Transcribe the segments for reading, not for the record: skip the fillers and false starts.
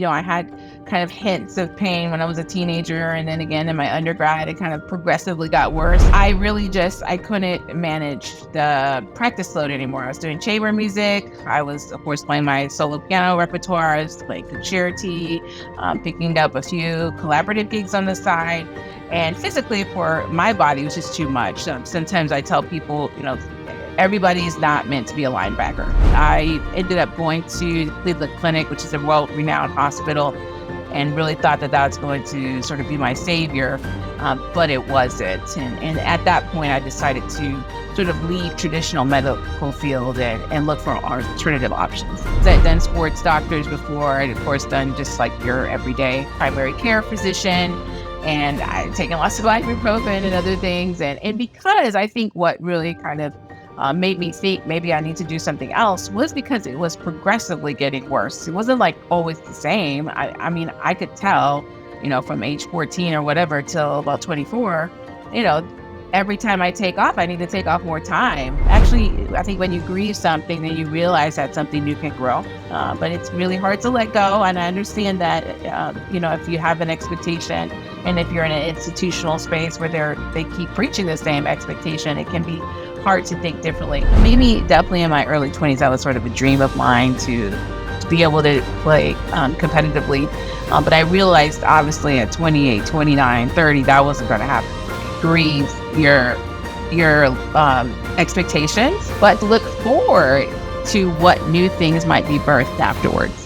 I had kind of hints of pain when I was a teenager. And then again in my undergrad, it kind of progressively got worse. I couldn't manage the practice load anymore. I was doing chamber music. I was, of course, playing my solo piano repertoire. I was playing concerti, picking up a few collaborative gigs on the side. And physically for my body, it was just too much. Sometimes I tell people, everybody's not meant to be a linebacker. I ended up going to Cleveland Clinic, which is a world-renowned hospital, and really thought that was going to sort of be my savior, but it wasn't. And at that point, I decided to sort of leave traditional medical field and look for alternative options. I've done sports doctors before, and of course done just like your everyday primary care physician. And I've taken lots of ibuprofen and other things. And because I think what really kind of made me think maybe I need to do something else was because it was progressively getting worse. It wasn't like always the same. I mean, I could tell, from age 14 or whatever till about 24, every time I take off, I need to take off more time. Actually, I think when you grieve something, then you realize that something new can grow. But it's really hard to let go. And I understand that, if you have an expectation and if you're in an institutional space where they keep preaching the same expectation, it can be hard to think differently. Maybe definitely in my early 20s, that was sort of a dream of mine to be able to play competitively. But I realized obviously at 28, 29, 30, that wasn't going to happen. Grieve your expectations, but look forward to what new things might be birthed afterwards.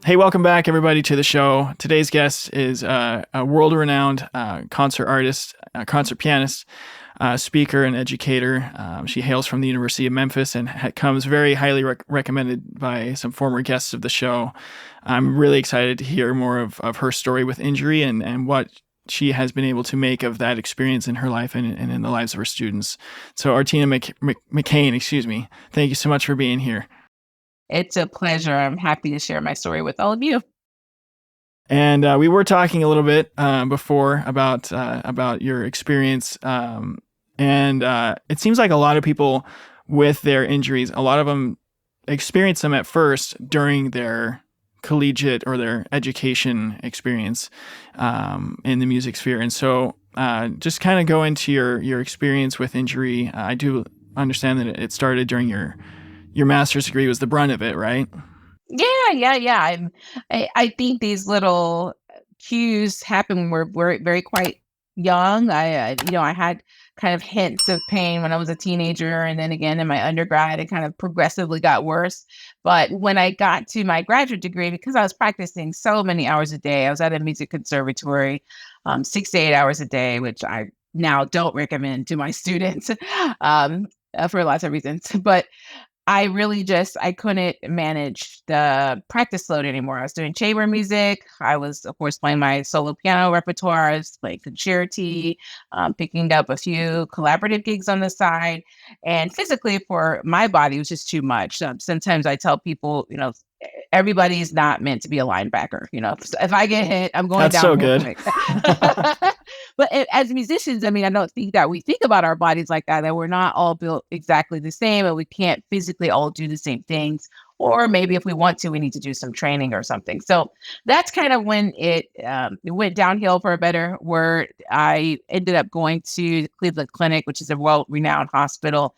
Hey, welcome back, everybody, to the show. Today's guest is a world-renowned concert artist, concert pianist, speaker, and educator. She hails from the University of Memphis and comes very highly recommended by some former guests of the show. I'm really excited to hear more of her story with injury and what she has been able to make of that experience in her life and in the lives of her students. So Artina McCain, thank you so much for being here. It's a pleasure. I'm happy to share my story with all of you. And we were talking a little bit before about your experience, and it seems like a lot of people with their injuries, a lot of them experience them at first during their collegiate or their education experience in the music sphere. And so just kind of go into your experience with injury. I do understand that it started during your master's degree was the brunt of it, right? Yeah. I think these little cues happen when we're very quite young. I had kind of hints of pain when I was a teenager, and then again in my undergrad, it kind of progressively got worse. But when I got to my graduate degree, because I was practicing so many hours a day, I was at a music conservatory, 6 to 8 hours a day, which I now don't recommend to my students for lots of reasons. But I couldn't manage the practice load anymore. I was doing chamber music. I was, of course, playing my solo piano repertoire. I was playing concerti, picking up a few collaborative gigs on the side. And physically for my body, it was just too much. Sometimes I tell people, everybody's not meant to be a linebacker. If I get hit, I'm going That's down. so good. But as musicians, I mean, I don't think that we think about our bodies like that we're not all built exactly the same and we can't physically all do the same things. Or maybe if we want to, we need to do some training or something. So that's kind of when it went downhill, for a better word. I ended up going to Cleveland Clinic, which is a world-renowned hospital,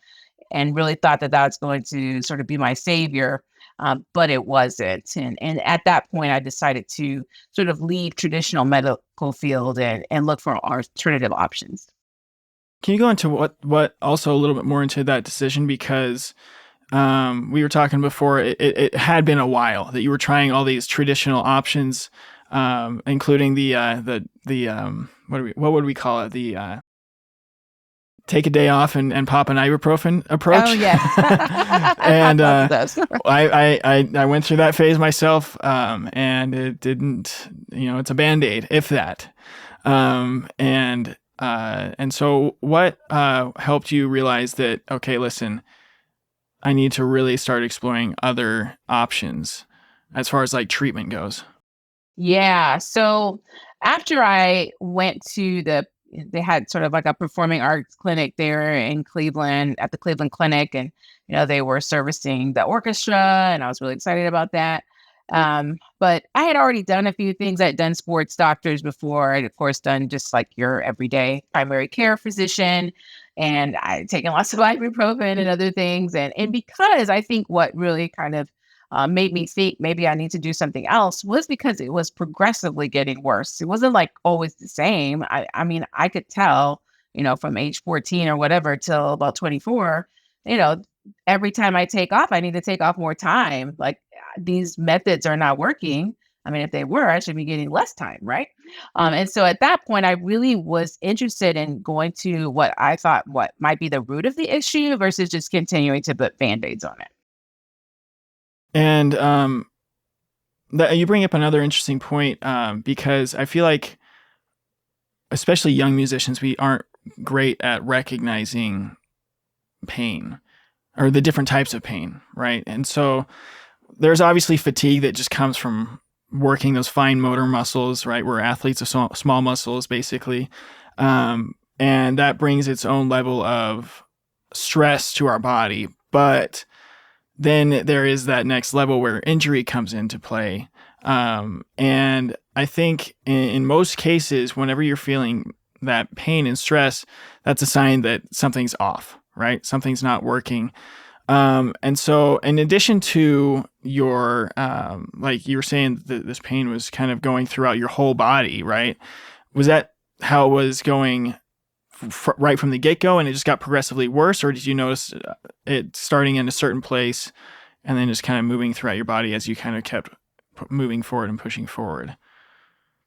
and really thought that was going to sort of be my savior. But it wasn't. And at that point, I decided to sort of leave traditional medical field and look for alternative options. Can you go into what also a little bit more into that decision? Because we were talking before, it had been a while that you were trying all these traditional options, including the what would we call it? The take a day off and pop an ibuprofen approach. Oh, yes. And I went through that phase myself, and it didn't, it's a Band-Aid, if that. And so what helped you realize that, okay, listen, I need to really start exploring other options as far as like treatment goes? Yeah. So after I went to they had sort of like a performing arts clinic there in Cleveland at the Cleveland Clinic. And, they were servicing the orchestra and I was really excited about that. But I had already done a few things. I'd done sports doctors before. I'd, of course, done just like your everyday primary care physician. And I'd taken lots of ibuprofen and other things. And because I think what really kind of made me think maybe I need to do something else was because it was progressively getting worse. It wasn't like always the same. I mean, I could tell, from age 14 or whatever till about 24, you know, every time I take off, I need to take off more time. Like these methods are not working. I mean, if they were, I should be getting less time, right? And so at that point, I really was interested in going to what I thought what might be the root of the issue versus just continuing to put band-aids on it. And that you bring up another interesting point, because I feel like, especially young musicians, we aren't great at recognizing pain or the different types of pain, right? And so there's obviously fatigue that just comes from working those fine motor muscles, right? We're athletes of small muscles, basically. And that brings its own level of stress to our body. But then there is that next level where injury comes into play. And I think in most cases, whenever you're feeling that pain and stress, that's a sign that something's off, right? Something's not working. And so in addition to your, like you were saying that this pain was kind of going throughout your whole body, right? Was that how it was going right from the get-go and it just got progressively worse? Or did you notice it starting in a certain place and then just kind of moving throughout your body as you kind of kept moving forward and pushing forward?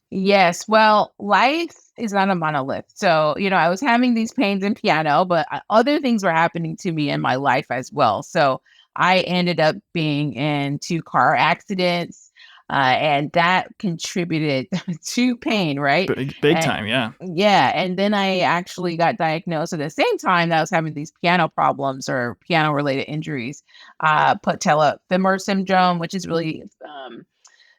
Yes. Well, life is not a monolith. So, I was having these pains in piano, but other things were happening to me in my life as well. So, I ended up being in 2 car accidents, and that contributed to pain, right? Big And time, yeah. yeah. And then I actually got diagnosed at the same time that I was having these piano problems or piano related injuries, patellofemoral syndrome, which is really,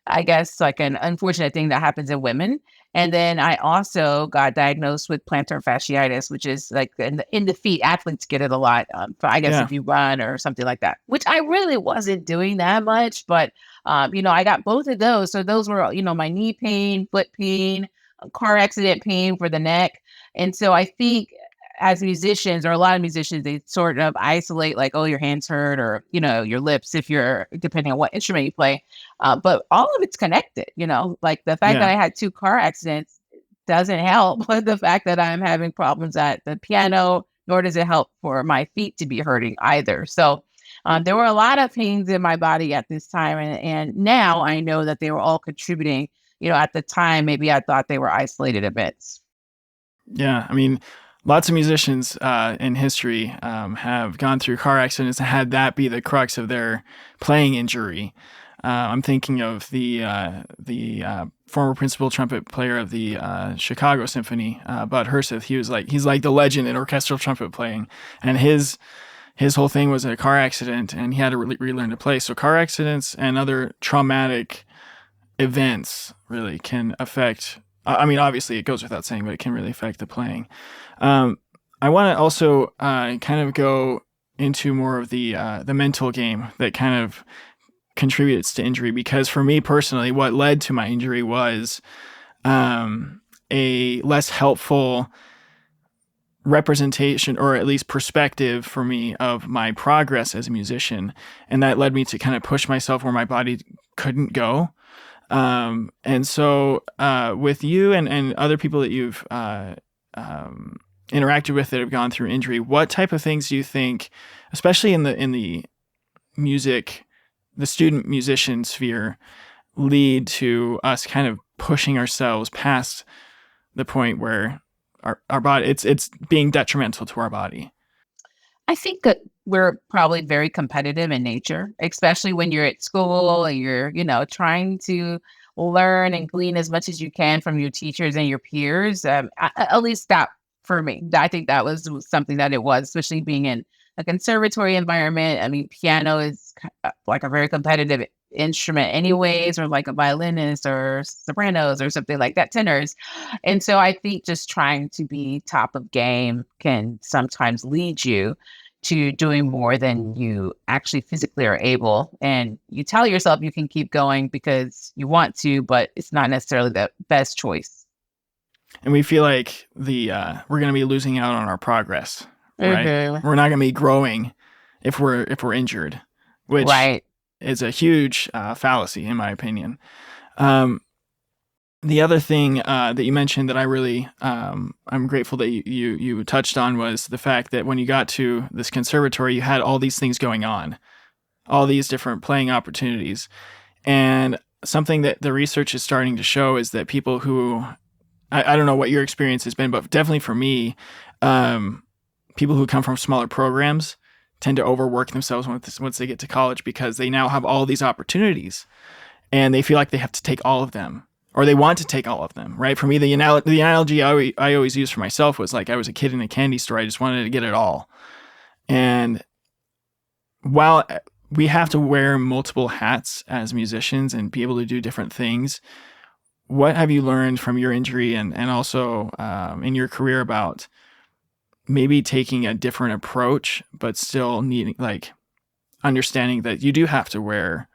I guess, like an unfortunate thing that happens in women. And then I also got diagnosed with plantar fasciitis, which is like in the feet. Athletes get it a lot. I guess Yeah. if you run or something like that, which I really wasn't doing that much, but I got both of those. So those were, my knee pain, foot pain, car accident pain for the neck. And so I think as musicians, or a lot of musicians, they sort of isolate like, oh, your hands hurt, or your lips if you're depending on what instrument you play. But all of it's connected, like the fact that Yeah. I had 2 car accidents doesn't help with the fact that I'm having problems at the piano, nor does it help for my feet to be hurting either. So there were a lot of pains in my body at this time. And now I know that they were all contributing. At the time, maybe I thought they were isolated events. Yeah. I mean, lots of musicians in history have gone through car accidents and had that be the crux of their playing injury. I'm thinking of the former principal trumpet player of the Chicago Symphony, Bud Herseth. He's like the legend in orchestral trumpet playing, and his whole thing was a car accident, and he had to relearn to play. So car accidents and other traumatic events really can affect. I mean, obviously, it goes without saying, but it can really affect the playing. I want to also kind of go into more of the mental game that kind of contributes to injury, because for me personally, what led to my injury was a less helpful representation, or at least perspective for me, of my progress as a musician, and that led me to kind of push myself where my body couldn't go. And so with you and other people that you've interacted with that have gone through injury, what type of things do you think, especially in the music, the student musician sphere, lead to us kind of pushing ourselves past the point where our body, it's being detrimental to our body? I think that we're probably very competitive in nature, especially when you're at school and you're, trying to learn and glean as much as you can from your teachers and your peers. At least that for me, I think that was something that it was, especially being in a conservatory environment, I mean, piano is like a very competitive instrument anyways, or like a violinist or sopranos or something like that, tenors. And so I think just trying to be top of game can sometimes lead you to doing more than you actually physically are able. And you tell yourself you can keep going because you want to, but it's not necessarily the best choice. And we feel like we're going to be losing out on our progress, right? Hmm. We're not going to be growing if we're injured, which Right. is a huge fallacy in my opinion. Um, the other thing that you mentioned that I really I'm grateful that you touched on was the fact that when you got to this conservatory, you had all these things going on, all these different playing opportunities, and something that the research is starting to show is that people who I don't know what your experience has been, but definitely for me, people who come from smaller programs tend to overwork themselves once they get to college because they now have all these opportunities and they feel like they have to take all of them or they want to take all of them, right? For me, the analogy I always use for myself was like I was a kid in a candy store. I just wanted to get it all. And while we have to wear multiple hats as musicians and be able to do different things, what have you learned from your injury and also in your career about maybe taking a different approach, but still needing like understanding that you do have to wear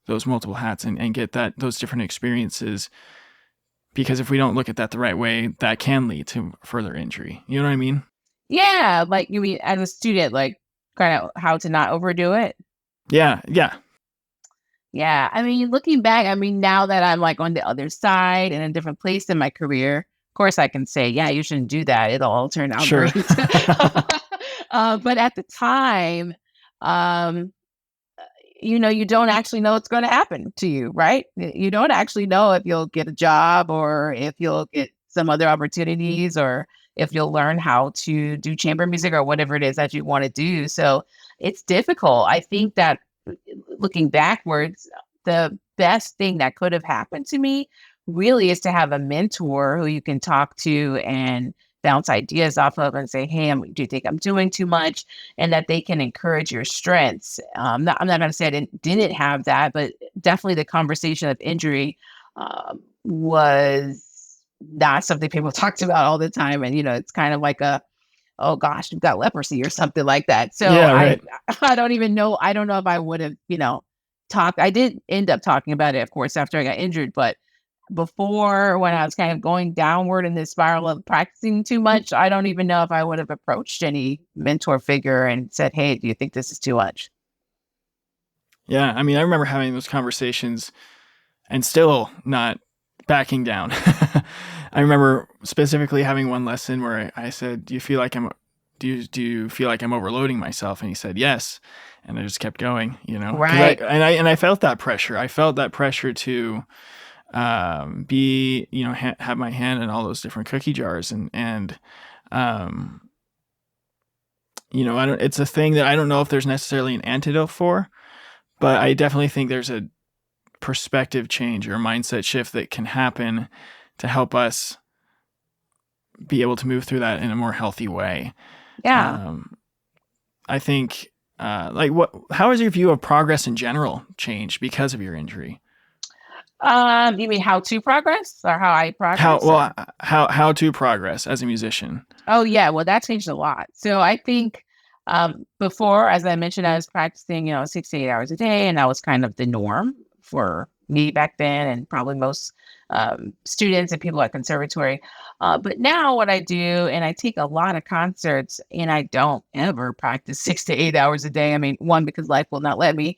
those multiple hats and get those different experiences? Because if we don't look at that the right way, that can lead to further injury. You know what I mean? Yeah. Like you mean as a student, like kind of how to not overdo it. Yeah. Yeah. Yeah. I mean, looking back, I mean, now that I'm like on the other side in a different place in my career, of course I can say, yeah, you shouldn't do that. It'll all turn out Sure. great. But at the time, um, you don't actually know what's going to happen to you, right? You don't actually know if you'll get a job or if you'll get some other opportunities or if you'll learn how to do chamber music or whatever it is that you want to do. So it's difficult. I think that looking backwards, the best thing that could have happened to me really is to have a mentor who you can talk to and bounce ideas off of and say, hey, do you think I'm doing too much? And that they can encourage your strengths. I'm not going to say I didn't have that, but definitely the conversation of injury was not something people talked about all the time. And, it's kind of like oh gosh, you've got leprosy or something like that. So Yeah. Right. I don't even know. I don't know if I would have, talked. I did end up talking about it, of course, after I got injured, but before when I was kind of going downward in this spiral of practicing too much, I don't even know if I would have approached any mentor figure and said, hey, do you think this is too much? Yeah. I mean, I remember having those conversations and still not backing down. I remember specifically having one lesson where I said, do you feel like I'm overloading myself? And he said, yes. And I just kept going, Right. I felt that pressure. I felt that pressure to, be, have my hand in all those different cookie jars um, it's a thing that I don't know if there's necessarily an antidote for, but I definitely think there's a perspective change or mindset shift that can happen to help us be able to move through that in a more healthy way. Yeah. I think, how has your view of progress in general changed because of your injury? You mean how to progress or how I How, progress? well, how to progress as a musician? Oh yeah, well that changed a lot. So I think before, as I mentioned, I was practicing, 6 to 8 hours a day, and that was kind of the norm for me back then, and probably most students and people at conservatory. But now what I do, and I take a lot of concerts, and I don't ever practice 6 to 8 hours a day. I mean, one, because life will not let me,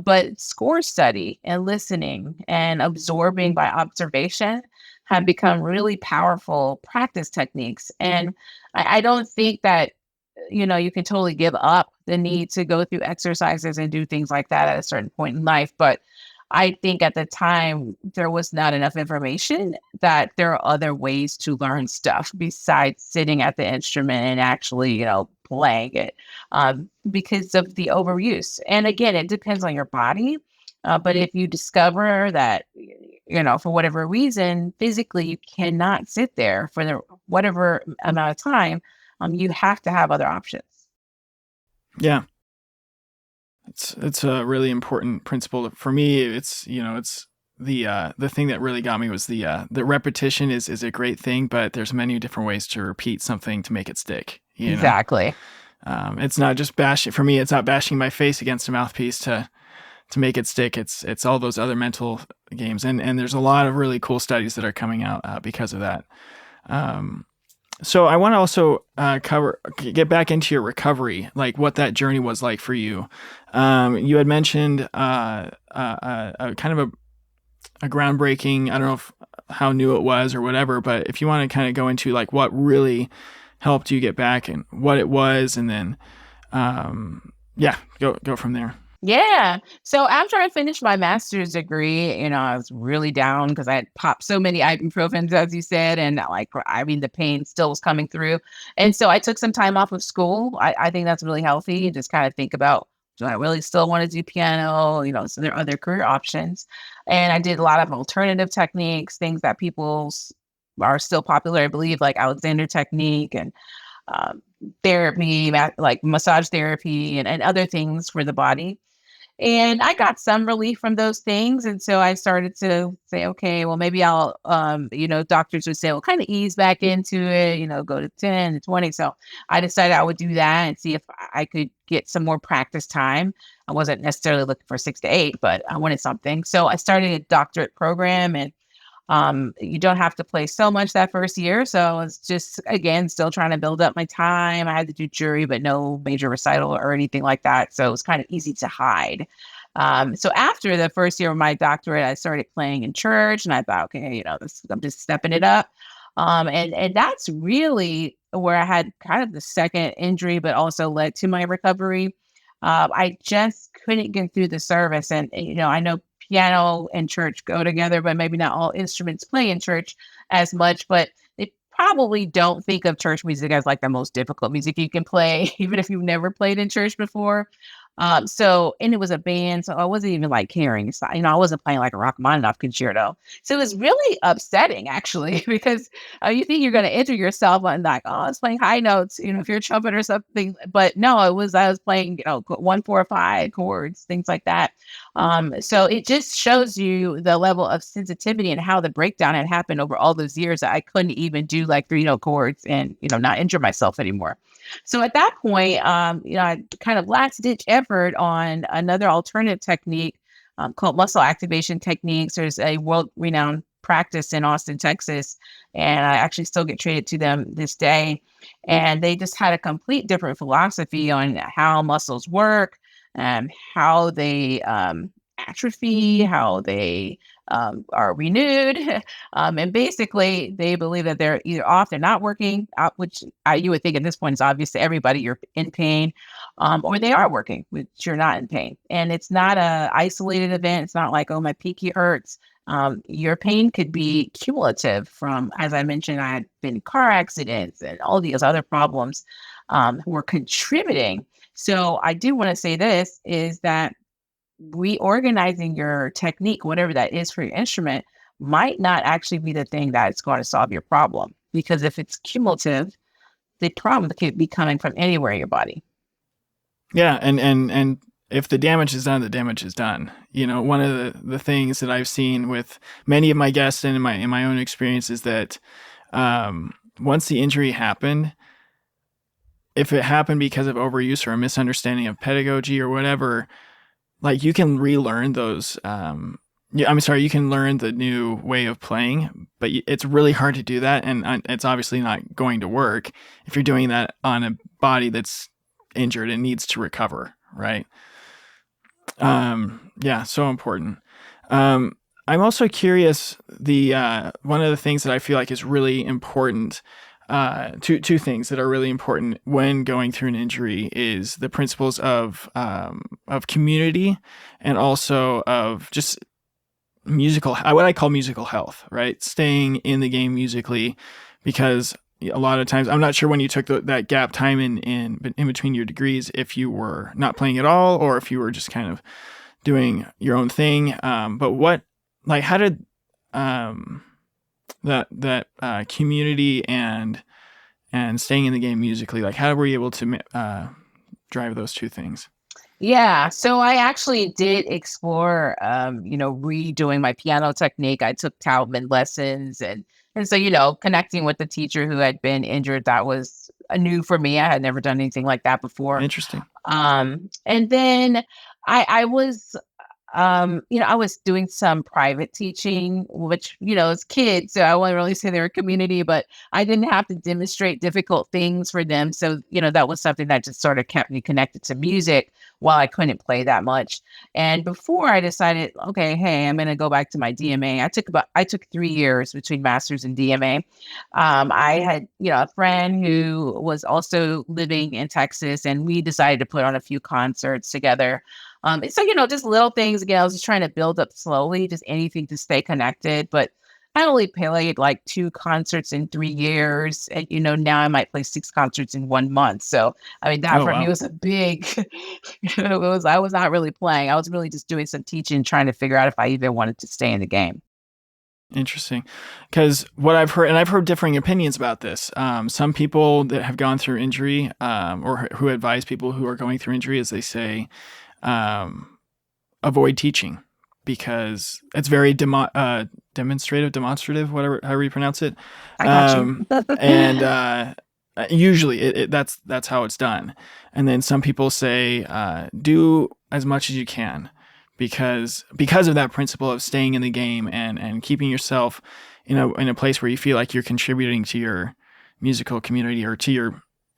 but score study and listening and absorbing by observation have become really powerful practice techniques. And I don't think that, you can totally give up the need to go through exercises and do things like that at a certain point in life. But I think at the time there was not enough information that there are other ways to learn stuff besides sitting at the instrument and actually, playing it because of the overuse. And again, it depends on your body. But if you discover that, for whatever reason, physically you cannot sit there for whatever amount of time, you have to have other options. Yeah. It's a really important principle for me. It's the thing that really got me was the repetition is a great thing, but there's many different ways to repeat something to make it stick. Exactly. It's not just bashing for me. It's not bashing my face against a mouthpiece to make it stick. It's all those other mental games, and there's a lot of really cool studies that are coming out because of that. So I want to also get back into your recovery, like what that journey was like for you. You had mentioned kind of a groundbreaking, I don't know how new it was or whatever, but if you want to kind of go into like what really helped you get back and what it was, and then go from there. Yeah. So after I finished my master's degree, I was really down because I had popped so many ibuprofens, as you said, and the pain still was coming through. And so I took some time off of school. I think that's really healthy. Just kind of think about, do I really still want to do piano? So there are other career options. And I did a lot of alternative techniques, things that are still popular, I believe, like Alexander technique and um, therapy, like massage therapy and other things for the body. And I got some relief from those things. And so I started to say, okay, well, maybe I'll, doctors would say, well, kind of ease back into it, go to 10 to 20. So I decided I would do that and see if I could get some more practice time. I wasn't necessarily looking for 6 to 8, but I wanted something. So I started a doctorate program, and you don't have to play so much that first year. So it's just, again, still trying to build up my time. I had to do jury, but no major recital or anything like that. So it was kind of easy to hide. So after the first year of my doctorate, I started playing in church, and I thought, okay, I'm just stepping it up. And that's really where I had kind of the second injury, but also led to my recovery. I just couldn't get through the service. And, I know piano and church go together, but maybe not all instruments play in church as much. But they probably don't think of church music as like the most difficult music you can play, even if you've never played in church before. And it was a band, so I wasn't even like caring. So, I wasn't playing like a Rachmaninoff concerto. So it was really upsetting, actually, because you think you're going to enter yourself on like, oh, it's playing high notes, if you're a trumpet or something. But no, I was playing, 1, 4, 5 chords, things like that. So it just shows you the level of sensitivity and how the breakdown had happened over all those years that I couldn't even do like 3 note chords and, not injure myself anymore. So at that point, I kind of last ditch effort on another alternative technique called muscle activation techniques. There's a world renowned practice in Austin, Texas, and I actually still get treated to them this day. And they just had a complete different philosophy on how muscles work, how they atrophy, how they are renewed. And basically, they believe that they're either off, they're not working, which you would think at this point is obvious to everybody, you're in pain, or they are working, which you're not in pain. And it's not a isolated event. It's not like, oh, my pinky hurts. Your pain could be cumulative from, as I mentioned, I had been in car accidents and all these other problems were contributing. So I do want to say this is that reorganizing your technique, whatever that is for your instrument, might not actually be the thing that's going to solve your problem. Because if it's cumulative, the problem could be coming from anywhere in your body. Yeah, and if the damage is done, the damage is done. One of the things that I've seen with many of my guests and in my own experience is that once the injury happened, if it happened because of overuse or a misunderstanding of pedagogy or whatever, like you can relearn those. You can learn the new way of playing, but it's really hard to do that, and it's obviously not going to work if you're doing that on a body that's injured and needs to recover, right? So important. I'm also curious. One of the things that I feel like is really important. Two things that are really important when going through an injury is the principles of community and also of just what I call musical health, right? Staying in the game musically, because a lot of times, I'm not sure when you took that gap time in between your degrees, if you were not playing at all or if you were just kind of doing your own thing. But how did that community and staying in the game musically, like how were you able to drive those two things? Yeah, so I actually did explore, redoing my piano technique. I took Taubman lessons, and so connecting with the teacher who had been injured, that was new for me. I had never done anything like that before. Interesting. And then I was I was doing some private teaching, which, as kids, so I wouldn't really say they were community, but I didn't have to demonstrate difficult things for them. So, that was something that just sort of kept me connected to music while I couldn't play that much. And before I decided, okay, hey, I'm going to go back to my DMA. I took 3 years between master's and DMA. I had, a friend who was also living in Texas, and we decided to put on a few concerts together. So, just little things. Again, I was just trying to build up slowly, just anything to stay connected. But I only played like 2 concerts in 3 years. And, now I might play 6 concerts in 1 month. So, I mean, that me was a big, I was not really playing. I was really just doing some teaching, trying to figure out if I even wanted to stay in the game. Interesting. Because what I've heard, and I've heard differing opinions about this. Some people that have gone through injury, or who advise people who are going through injury, as they say, avoid teaching because it's very demonstrative, however you pronounce it. I got you. And usually that's how it's done. And then some people say, do as much as you can because of that principle of staying in the game and keeping yourself in a place where you feel like you're contributing to your musical community or to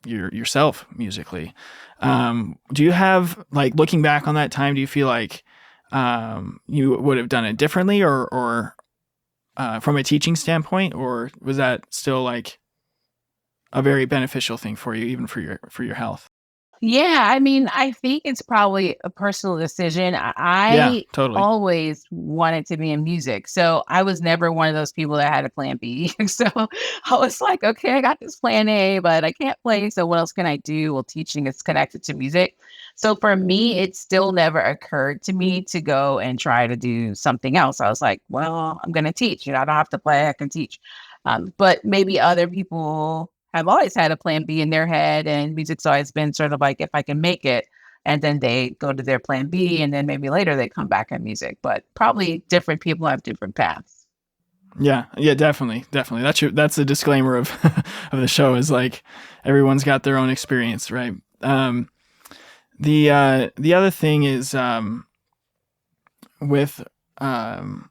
yourself musically. Do you have, like, looking back on that time, do you feel like you would have done it differently or from a teaching standpoint, or was that still like a very beneficial thing for you, even for your health? Yeah, I mean, I think it's probably a personal decision. Yeah, I totally. always wanted to be in music. So I was never one of those people that had a plan B. So I was like, okay, I got this plan A, but I can't play. So what else can I do? Well, teaching is connected to music. So for me, it still never occurred to me to go and try to do something else. I was like, well, I'm going to teach. I don't have to play. I can teach. But maybe other people have always had a plan B in their head, and music's always been sort of like, if I can make it, and then they go to their plan B, and then maybe later they come back on music. But probably different people have different paths. Yeah, definitely. That's the disclaimer of of the show, is like everyone's got their own experience, right? The other thing is with our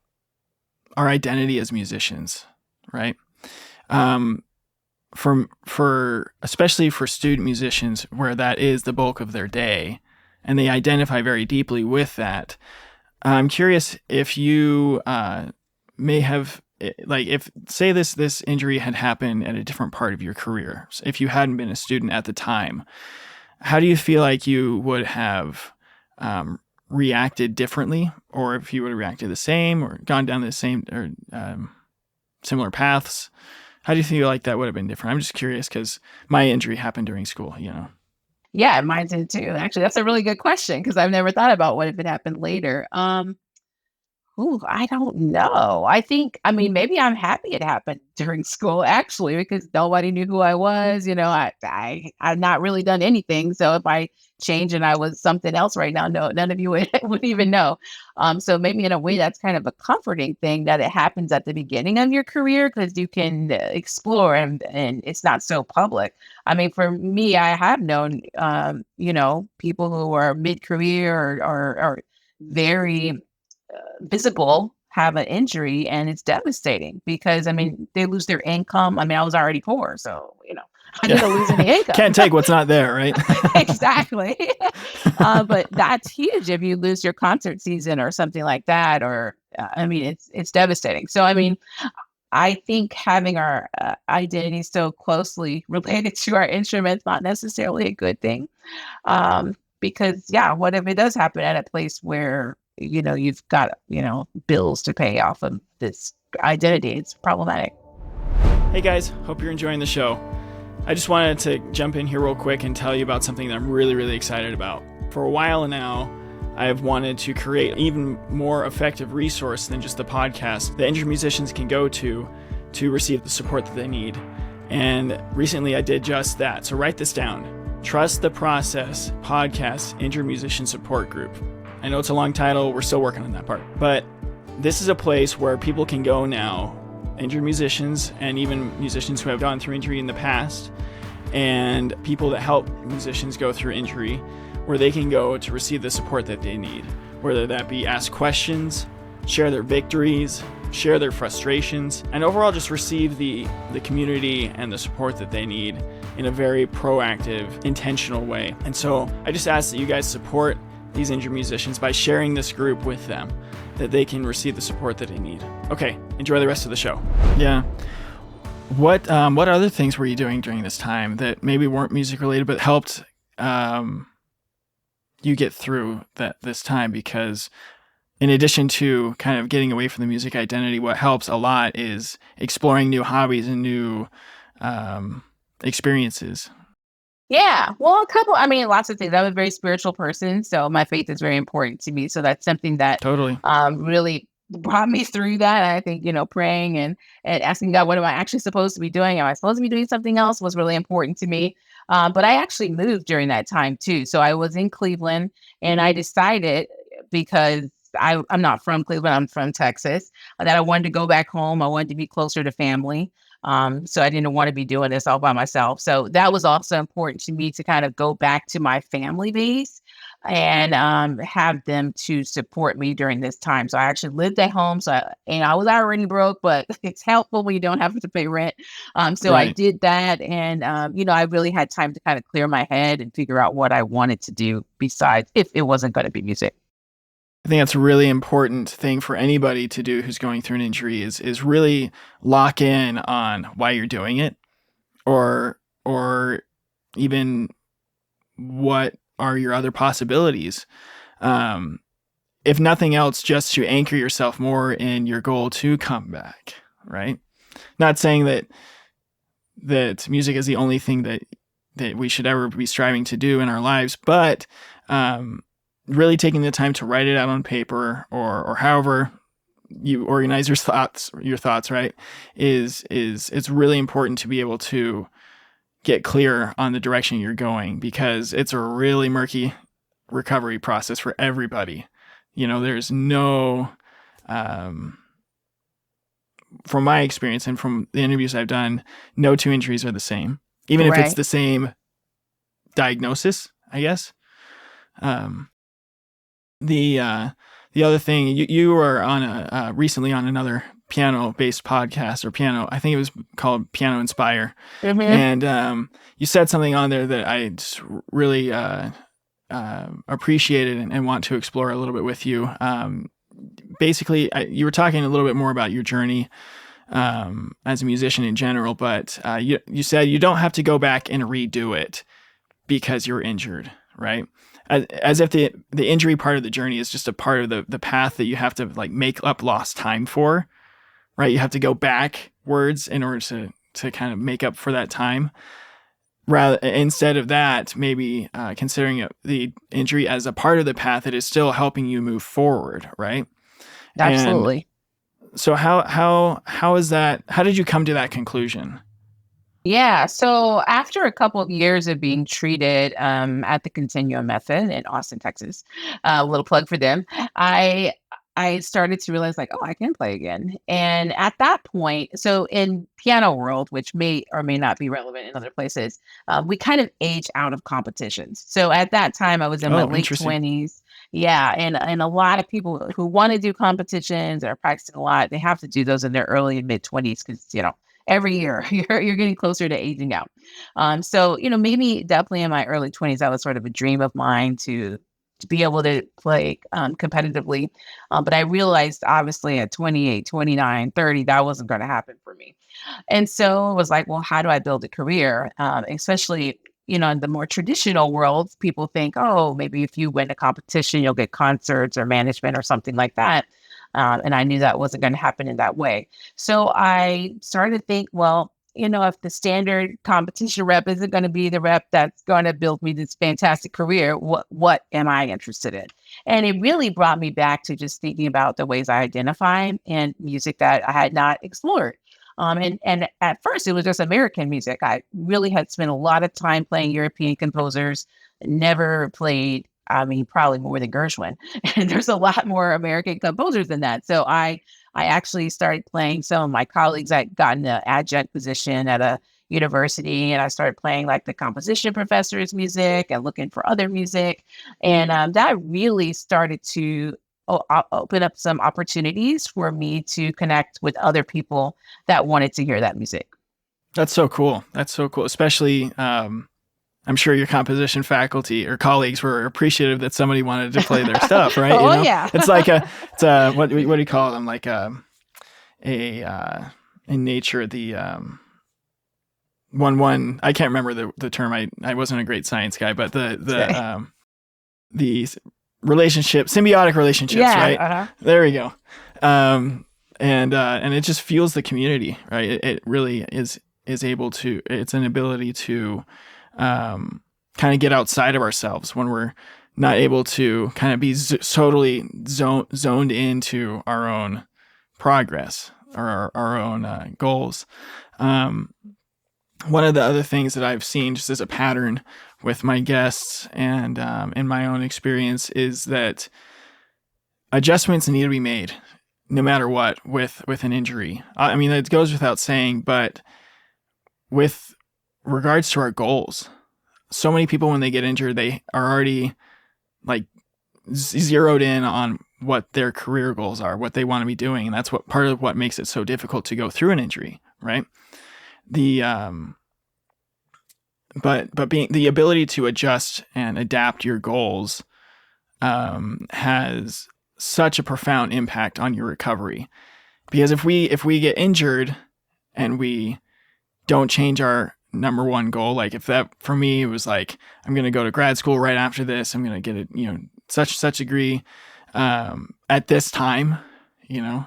identity as musicians, right? For especially for student musicians, where that is the bulk of their day, and they identify very deeply with that. I'm curious if you may have, like, if say this injury had happened at a different part of your career, if you hadn't been a student at the time, how do you feel like you would have reacted differently, or if you would have reacted the same, or gone down the same or similar paths? How do you feel like that would have been different? I'm just curious because my injury happened during school, Yeah, mine did too. Actually, that's a really good question because I've never thought about what if it happened later. I don't know. I mean, maybe I'm happy it happened during school, actually, because nobody knew who I was. I've not really done anything. So if I change and I was something else right now, no, none of you would even know. So maybe in a way that's kind of a comforting thing that it happens at the beginning of your career, because you can explore and it's not so public. I mean, for me, I have known, people who are mid-career or very visible have an injury, and it's devastating because, I mean, they lose their income. I mean, I was already poor, so, I didn't lose any income. Can't take what's not there, right? Exactly. But that's huge if you lose your concert season or something like that, or, I mean, it's devastating. So, I mean, I think having our identity so closely related to our instruments, not necessarily a good thing. Because, yeah, what if it does happen at a place where, you've got, bills to pay off of this identity? It's problematic. Hey guys, hope you're enjoying the show. I just wanted to jump in here real quick and tell you about something that I'm really, really excited about. For a while now, I have wanted to create an even more effective resource than just the podcast that injured musicians can go to receive the support that they need. And recently I did just that. So write this down: Trust the Process Podcast Injured Musician Support Group. I know it's a long title. We're still working on that part. But this is a place where people can go now, injured musicians and even musicians who have gone through injury in the past, and people that help musicians go through injury, where they can go to receive the support that they need, whether that be ask questions, share their victories, share their frustrations, and overall just receive the community and the support that they need in a very proactive, intentional way. And so I just ask that you guys support these injured musicians by sharing this group with them, that they can receive the support that they need. Okay, enjoy the rest of the show. Yeah. What other things were you doing during this time that maybe weren't music related but helped you get through this time? Because in addition to kind of getting away from the music identity, what helps a lot is exploring new hobbies and new experiences. Yeah. Well, lots of things. I'm a very spiritual person, so my faith is very important to me. So that's something that Totally really brought me through that. I think, praying and asking God, what am I actually supposed to be doing? Am I supposed to be doing something else was really important to me. But I actually moved during that time too. So I was in Cleveland, and I decided, because I'm not from Cleveland, I'm from Texas, that I wanted to go back home. I wanted to be closer to family. So I didn't want to be doing this all by myself. So that was also important to me, to kind of go back to my family base and have them to support me during this time. So I actually lived at home. So I was already broke, but it's helpful when you don't have to pay rent. So I Right. did that. And, I really had time to kind of clear my head and figure out what I wanted to do besides, if it wasn't going to be music. I think that's a really important thing for anybody to do who's going through an injury is really lock in on why you're doing it, or even what are your other possibilities. If nothing else, just to anchor yourself more in your goal to come back, right? Not saying that music is the only thing that we should ever be striving to do in our lives, but really taking the time to write it out on paper, or however you organize your thoughts, right? It's really important to be able to get clear on the direction you're going, because it's a really murky recovery process for everybody. There's no, from my experience and from the interviews I've done, no two injuries are the same, even if it's the same diagnosis, I guess. The other thing, you were on recently on another piano-based podcast, I think it was called Piano Inspire. Mm-hmm. And you said something on there that I just really appreciated and want to explore a little bit with you. Basically, you were talking a little bit more about your journey as a musician in general, but you said you don't have to go back and redo it because you're injured, right? As if the injury part of the journey is just a part of the path that you have to make up lost time for, right? You have to go backwards in order to kind of make up for that time. Rather, instead of that, maybe considering the injury as a part of the path that is still helping you move forward, right? Absolutely. And so how is that? How did you come to that conclusion? Yeah. So after a couple of years of being treated at the Continuum Method in Austin, Texas, a little plug for them, I started to realize I can play again. And at that point, so in piano world, which may or may not be relevant in other places, we kind of age out of competitions. So at that time, I was in my late 20s. Yeah. And a lot of people who want to do competitions or are practicing a lot, they have to do those in their early and mid 20s because, every year you're getting closer to aging out. So, maybe definitely in my early 20s, that was sort of a dream of mine to be able to play competitively. But I realized obviously at 28, 29, 30, that wasn't going to happen for me. And so I was like, well, how do I build a career? Especially, in the more traditional world, people think, oh, maybe if you win a competition, you'll get concerts or management or something like that. And I knew that wasn't going to happen in that way. So I started to think, well, if the standard competition rep isn't going to be the rep that's going to build me this fantastic career, what am I interested in? And it really brought me back to just thinking about the ways I identify and music that I had not explored. And at first it was just American music. I really had spent a lot of time playing European composers, never played, I mean, probably more than Gershwin. And there's a lot more American composers than that. So I actually started playing some of my colleagues. I'd gotten an adjunct position at a university, and I started playing like the composition professor's music and looking for other music. And that really started to open up some opportunities for me to connect with other people that wanted to hear that music. That's so cool. That's so cool. Especially, I'm sure your composition faculty or colleagues were appreciative that somebody wanted to play their stuff, right? Oh, yeah. It's like what do you call them? Like in nature, the one I can't remember the term. I wasn't a great science guy, but the symbiotic relationships, Yeah, right? There we go. And it just fuels the community, right? It really is able to, it's an ability to kind of get outside of ourselves when we're not able to kind of be totally zoned into our own progress or our own goals. One of the other things that I've seen just as a pattern with my guests and in my own experience is that adjustments need to be made no matter what with an injury. I mean, it goes without saying, but with regards to our goals, so many people, when they get injured, they are already like zeroed in on what their career goals are, what they want to be doing. And that's what part of what makes it so difficult to go through an injury, right? But being the ability to adjust and adapt your goals has such a profound impact on your recovery. Because if we get injured and we don't change our number one goal, like if that for me it was like, I'm going to go to grad school right after this, I'm going to get a such degree at this time, it's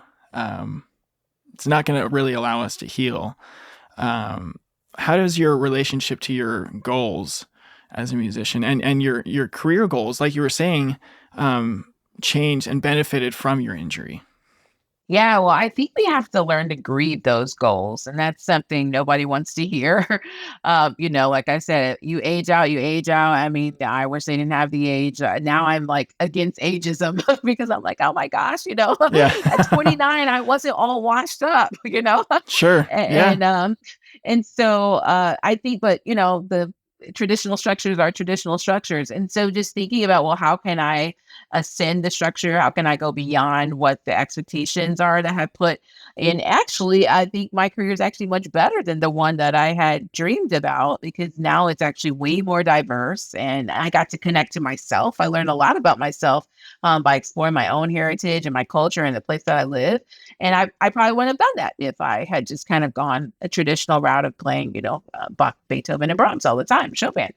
not going to really allow us to heal. How does your relationship to your goals as a musician and your career goals, like you were saying, changed and benefited from your injury? Yeah, well, I think we have to learn to grieve those goals, and that's something nobody wants to hear. Like I said, you age out, you age out. I mean, I wish they didn't have the age. Now I'm like against ageism because I'm like, oh my gosh, Yeah. at 29, I wasn't all washed up, Sure. Yeah. And so I think, but the traditional structures are traditional structures, and so just thinking about, well, how can I ascend the structure? How can I go beyond what the expectations are that I have put in? Actually, I think my career is actually much better than the one that I had dreamed about, because now it's actually way more diverse, and I got to connect to myself. I learned a lot about myself by exploring my own heritage and my culture and the place that I live. And I probably wouldn't have done that if I had just kind of gone a traditional route of playing, Bach, Beethoven, and Brahms all the time, Chopin.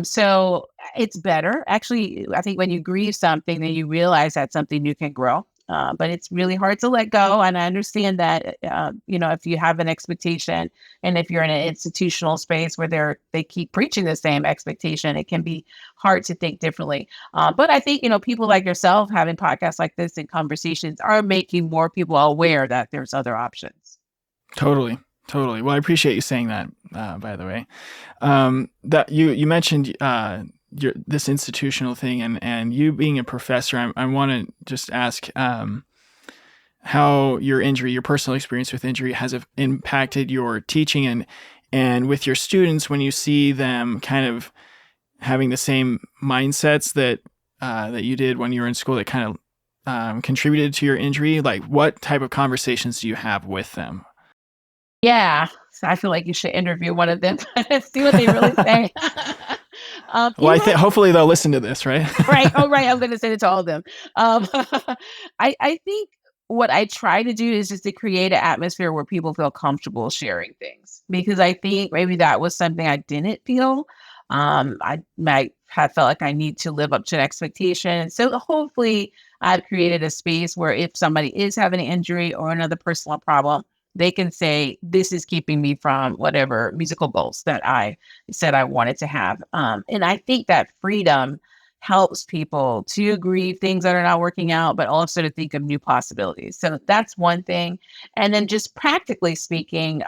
So it's better. Actually, I think when you grieve something, then you realize that something new can grow. But it's really hard to let go. And I understand that, if you have an expectation and if you're in an institutional space where they keep preaching the same expectation, it can be hard to think differently. But I think, people like yourself having podcasts like this and conversations are making more people aware that there's other options. Totally. Well, I appreciate you saying that, by the way. That you mentioned this institutional thing and you being a professor. I want to just ask how your personal experience with injury has impacted your teaching and with your students when you see them kind of having the same mindsets that you did when you were in school that kind of contributed to your injury. Like, what type of conversations do you have with them? Yeah. So I feel like you should interview one of them and see what they really say. Well, I think hopefully they'll listen to this, right? Right. Oh, right. I'm going to send it to all of them. Um, I think what I try to do is just to create an atmosphere where people feel comfortable sharing things, because I think maybe that was something I didn't feel. I might have felt like I need to live up to an expectation. So hopefully I've created a space where if somebody is having an injury or another personal problem, they can say, this is keeping me from whatever musical goals that I said I wanted to have. And I think that freedom helps people to grieve things that are not working out, but also to think of new possibilities. So that's one thing. And then just practically speaking,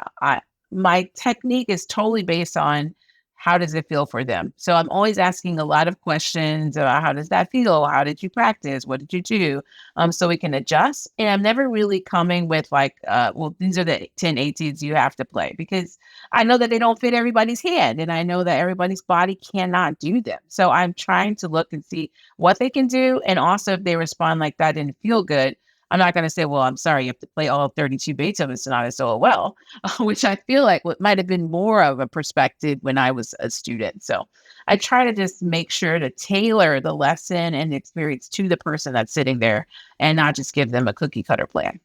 my technique is totally based on how does it feel for them. So I'm always asking a lot of questions about how does that feel? How did you practice? What did you do? So we can adjust. And I'm never really coming with like, well, these are the 10 18s you have to play, because I know that they don't fit everybody's hand. And I know that everybody's body cannot do them. So I'm trying to look and see what they can do. And also if they respond like that and feel good, I'm not going to say, well, I'm sorry, you have to play all 32 Beethoven sonatas so well, which I feel like what might have been more of a perspective when I was a student. So I try to just make sure to tailor the lesson and the experience to the person that's sitting there and not just give them a cookie cutter plan.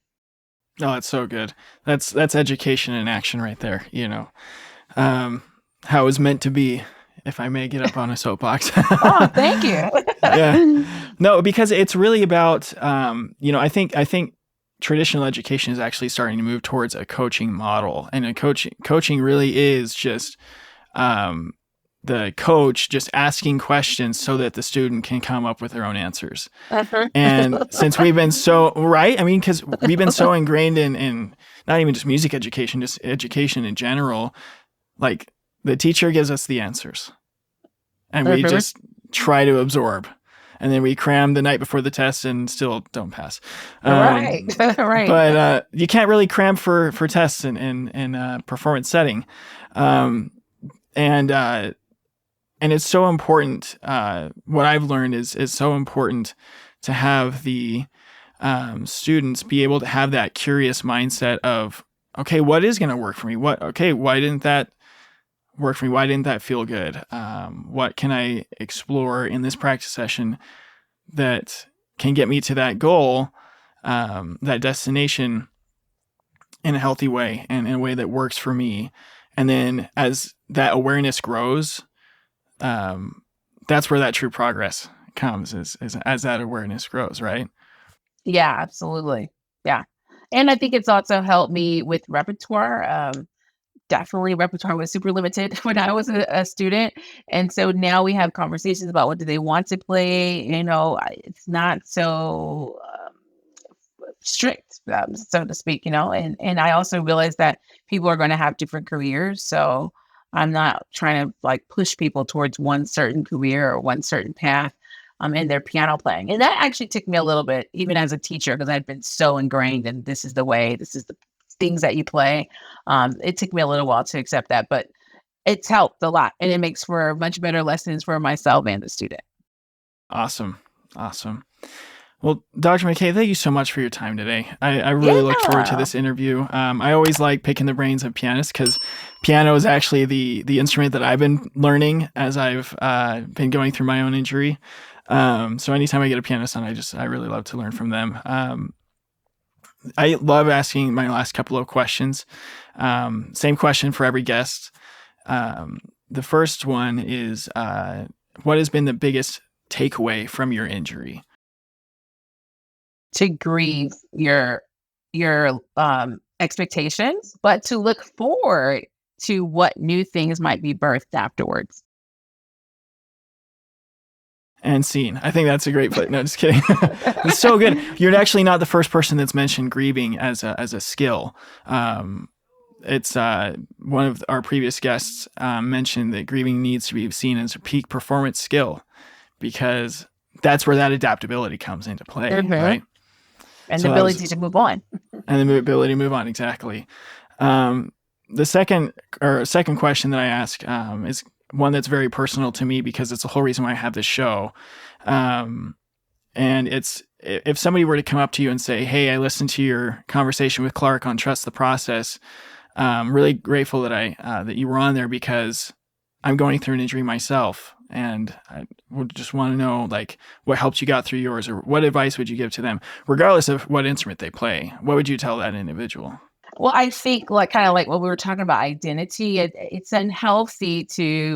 Oh, that's so good. That's education in action right there. How it was meant to be, if I may get up on a soapbox. Oh, thank you. Yeah. No, because it's really about, I think traditional education is actually starting to move towards a coaching model, and coaching really is just, the coach just asking questions so that the student can come up with their own answers. And since we've been so, right? I mean, because we've been so ingrained in not even just music education, just education in general, like the teacher gives us the answers and we just try to absorb. And then we cram the night before the test and still don't pass. Right. Right. But you can't really cram for tests in a performance setting. And it's so important. What I've learned is so important to have the students be able to have that curious mindset of, okay, what is going to work for me? Why didn't that work for me? Why didn't that feel good? What can I explore in this practice session that can get me to that goal, that destination, in a healthy way and in a way that works for me? And then as that awareness grows, that's where that true progress comes, is as that awareness grows, right? Yeah, absolutely. Yeah. And I think it's also helped me with repertoire. Definitely repertoire was super limited when I was a student. And so now we have conversations about what do they want to play. It's not so strict, so to speak, and I also realize that people are going to have different careers. So I'm not trying to like push people towards one certain career or one certain path in their piano playing. And that actually took me a little bit, even as a teacher, because I'd been so ingrained in this is the way, this is the things that you play. It took me a little while to accept that, but it's helped a lot. And it makes for much better lessons for myself and the student. Awesome. Well, Dr. McCain, thank you so much for your time today. I really look forward to this interview. I always like picking the brains of pianists because piano is actually the instrument that I've been learning as I've been going through my own injury. So anytime I get a pianist on, I really love to learn from them. I love asking my last couple of questions. Same question for every guest. The first one is, what has been the biggest takeaway from your injury? To grieve your expectations, but to look forward to what new things might be birthed afterwards. And scene. I think that's a great place. No, just kidding. It's so good. You're actually not the first person that's mentioned grieving as a skill. It's one of our previous guests mentioned that grieving needs to be seen as a peak performance skill because that's where that adaptability comes into play, right? And so the ability to move on. And the ability to move on, exactly. The second question that I ask is one that's very personal to me because it's the whole reason why I have this show. And it's, if somebody were to come up to you and say, hey, I listened to your conversation with Clark on Trust the Process. I'm really grateful that that you were on there because I'm going through an injury myself. And I would just want to know, like, what helped you got through yours, or what advice would you give to them, regardless of what instrument they play? What would you tell that individual? Well, I think kind of like what we were talking about identity, it's unhealthy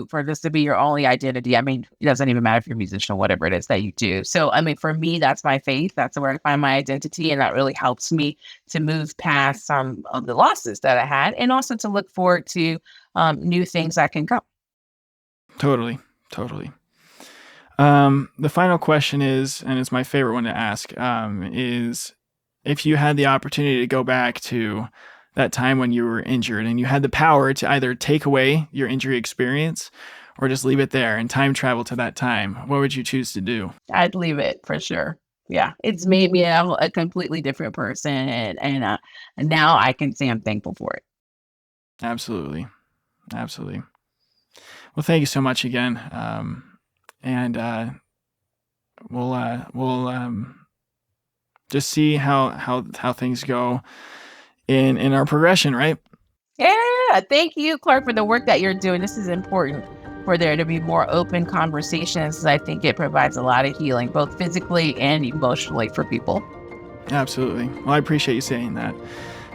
for this to be your only identity. I mean, it doesn't even matter if you're a musician or whatever it is that you do. So, I mean, for me, that's my faith. That's where I find my identity. And that really helps me to move past some of the losses that I had and also to look forward to new things that can come. Totally. The final question is, and it's my favorite one to ask, is if you had the opportunity to go back to that time when you were injured and you had the power to either take away your injury experience or just leave it there and time travel to that time, what would you choose to do? I'd leave it for sure. Yeah, it's made me a completely different person, and now I can say I'm thankful for it. Absolutely. Absolutely. Well, thank you so much again. And we'll just see how things go in our progression, right? Yeah, thank you, Clark, for the work that you're doing. This is important for there to be more open conversations. I think it provides a lot of healing, both physically and emotionally for people. Absolutely. Well, I appreciate you saying that.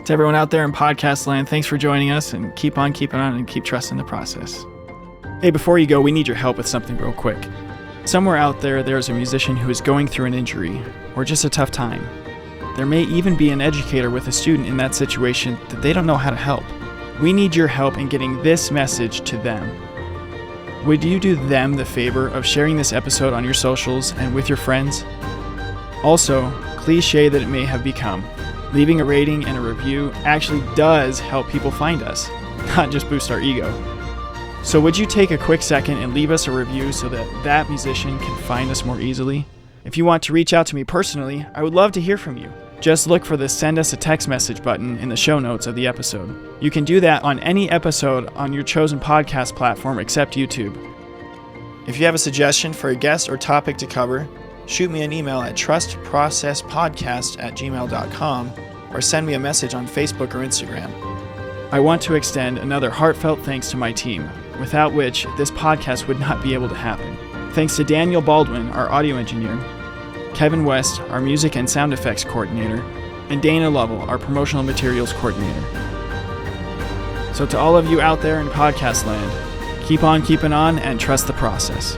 To everyone out there in podcast land, thanks for joining us, and keep on keeping on and keep trusting the process. Hey, before you go, we need your help with something real quick. Somewhere out there, there's a musician who is going through an injury or just a tough time. There may even be an educator with a student in that situation that they don't know how to help. We need your help in getting this message to them. Would you do them the favor of sharing this episode on your socials and with your friends? Also, cliche that it may have become, leaving a rating and a review actually does help people find us, not just boost our ego. So would you take a quick second and leave us a review so that musician can find us more easily? If you want to reach out to me personally, I would love to hear from you. Just look for the Send Us a Text Message button in the show notes of the episode. You can do that on any episode on your chosen podcast platform except YouTube. If you have a suggestion for a guest or topic to cover, shoot me an email at trustprocesspodcast@gmail.com or send me a message on Facebook or Instagram. I want to extend another heartfelt thanks to my team, without which this podcast would not be able to happen. Thanks to Daniel Baldwin, our audio engineer, Kevin West, our music and sound effects coordinator, and Dana Lovell, our promotional materials coordinator. So to all of you out there in podcast land, keep on keeping on and trust the process.